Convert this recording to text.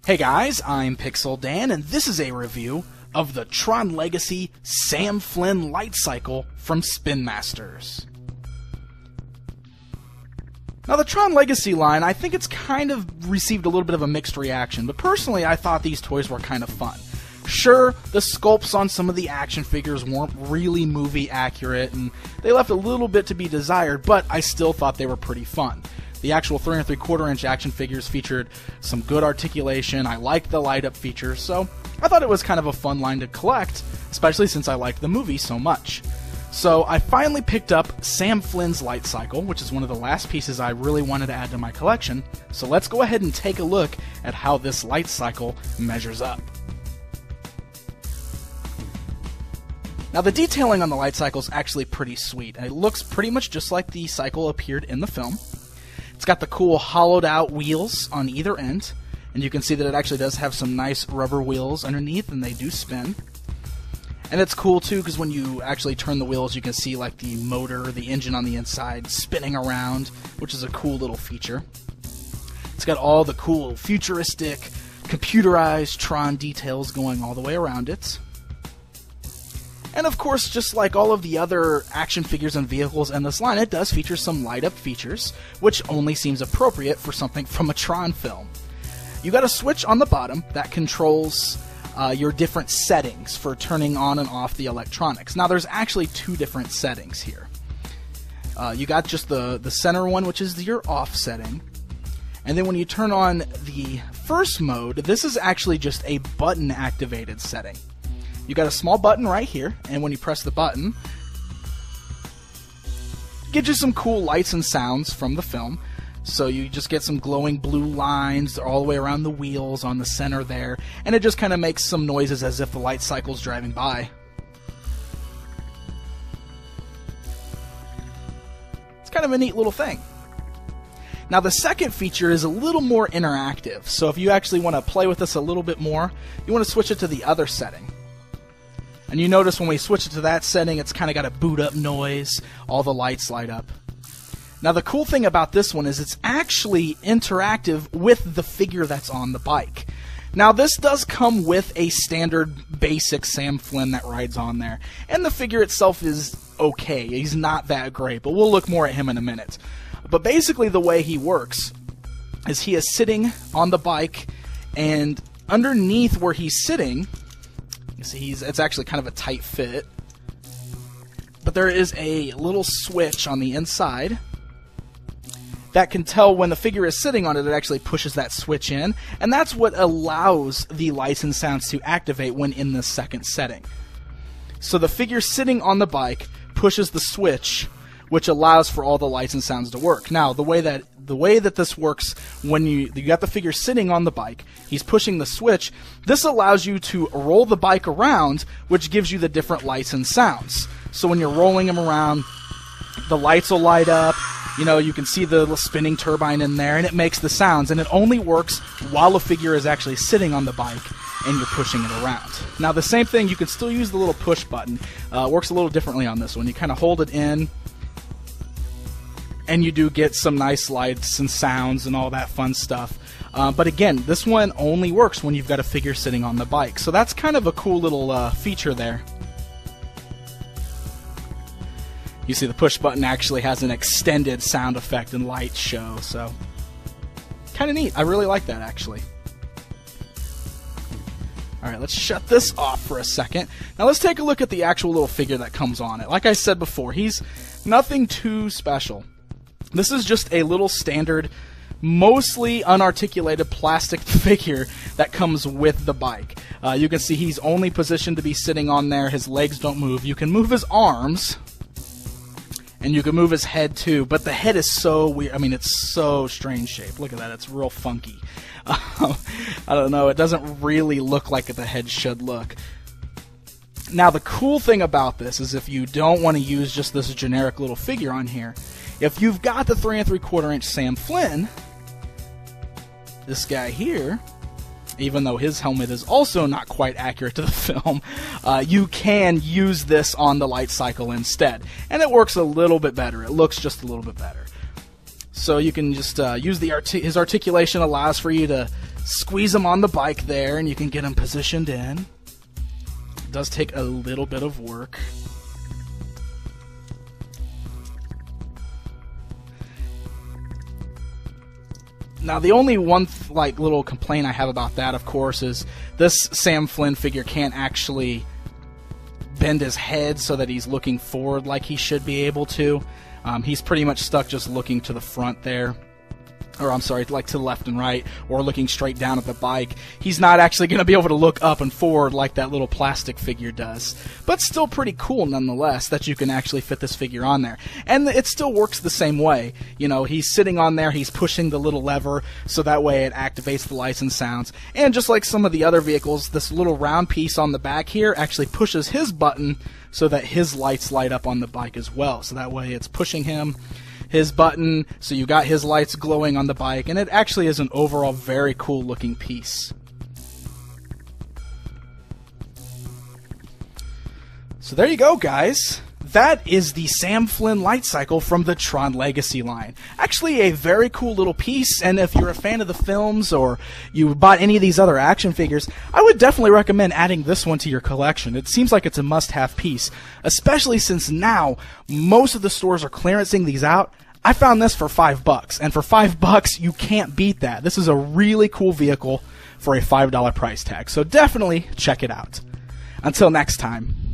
Hey guys, I'm Pixel Dan, and this is a review of the TRON Legacy Sam Flynn Lightcycle from Spinmasters. Now, the TRON Legacy line, I think it's kind of received a little bit of a mixed reaction, but personally I thought these toys were kind of fun. Sure, the sculpts on some of the action figures weren't really movie accurate, and they left a little bit to be desired, but I still thought they were pretty fun. The actual 3 3/4 inch action figures featured some good articulation. I liked the light up features, so I thought it was kind of a fun line to collect, especially since I liked the movie so much. So I finally picked up Sam Flynn's Lightcycle, which is one of the last pieces I really wanted to add to my collection. So let's go ahead and take a look at how this Lightcycle measures up. Now, the detailing on the Lightcycle is actually pretty sweet. It looks pretty much just like the cycle appeared in the film. It's got the cool hollowed out wheels on either end, and you can see that it actually does have some nice rubber wheels underneath, and they do spin. And it's cool too, because when you actually turn the wheels, you can see like the motor, the engine on the inside spinning around, which is a cool little feature. It's got all the cool futuristic computerized TRON details going all the way around it. And of course, just like all of the other action figures and vehicles in this line, it does feature some light-up features, which only seems appropriate for something from a TRON film. You got a switch on the bottom that controls your different settings for turning on and off the electronics. Now, there's actually 2 different settings here. You got just the center one, which is your off setting. And then when you turn on the first mode, this is actually just a button-activated setting. You got a small button right here, and when you press the button, it gives you some cool lights and sounds from the film. So you just get some glowing blue lines all the way around the wheels on the center there, and it just kind of makes some noises as if the Lightcycle's driving by. It's kind of a neat little thing. Now, the second feature is a little more interactive, so if you actually want to play with this a little bit more, you want to switch it to the other setting. And you notice when we switch it to that setting, it's kind of got a boot up noise, all the lights light up. Now, the cool thing about this one is it's actually interactive with the figure that's on the bike. Now, this does come with a standard basic Sam Flynn that rides on there, and the figure itself is okay. He's not that great, but we'll look more at him in a minute. But basically the way he works is he is sitting on the bike, and underneath where he's sitting, you see it's actually kind of a tight fit, but there is a little switch on the inside that can tell when the figure is sitting on it, it actually pushes that switch in, and that's what allows the lights and sounds to activate when in the second setting. So the figure sitting on the bike pushes the switch, which allows for all the lights and sounds to work. Now, the way that this works, when you got the figure sitting on the bike, he's pushing the switch, this allows you to roll the bike around, which gives you the different lights and sounds. So when you're rolling him around, the lights will light up, you can see the little spinning turbine in there, and it makes the sounds, and it only works while the figure is actually sitting on the bike and you're pushing it around. Now, the same thing, you can still use the little push button. It works a little differently on this one. You kind of hold it in, and you do get some nice lights and sounds and all that fun stuff. But again, this one only works when you've got a figure sitting on the bike. So that's kind of a cool little feature there. You see the push button actually has an extended sound effect and light show, so kind of neat. I really like that, actually. Alright, let's shut this off for a second. Now let's take a look at the actual little figure that comes on it. Like I said before, he's nothing too special. This is just a little standard, mostly unarticulated plastic figure that comes with the bike. You can see he's only positioned to be sitting on there. His legs don't move. You can move his arms, and you can move his head too, but the head is so weird. I mean, it's so strange shaped. Look at that. It's real funky. I don't know. It doesn't really look like the head should look. Now, the cool thing about this is if you don't want to use just this generic little figure on here, if you've got the 3 3/4 inch Sam Flynn, this guy here, even though his helmet is also not quite accurate to the film, you can use this on the Lightcycle instead. And it works a little bit better. It looks just a little bit better. So you can just use his articulation allows for you to squeeze him on the bike there, and you can get him positioned in. It does take a little bit of work. Now, the only one little complaint I have about that, of course, is this Sam Flynn figure can't actually bend his head so that he's looking forward like he should be able to. He's pretty much stuck just looking to the front there. Or, I'm sorry, like to the left and right, or looking straight down at the bike. He's not actually going to be able to look up and forward like that little plastic figure does. But still pretty cool, nonetheless, that you can actually fit this figure on there. And it still works the same way. You know, he's sitting on there, he's pushing the little lever, so that way it activates the lights and sounds. And just like some of the other vehicles, this little round piece on the back here actually pushes his button so that his lights light up on the bike as well. So that way it's pushing his button, so you got his lights glowing on the bike, and it actually is an overall very cool looking piece. So there you go, guys. That is the Sam Flynn Lightcycle from the TRON Legacy line. Actually a very cool little piece, and if you're a fan of the films or you bought any of these other action figures, I would definitely recommend adding this one to your collection. It seems like it's a must-have piece, especially since now most of the stores are clearancing these out. I found this for $5, and for $5 you can't beat that. This is a really cool vehicle for a $5 price tag, so definitely check it out. Until next time.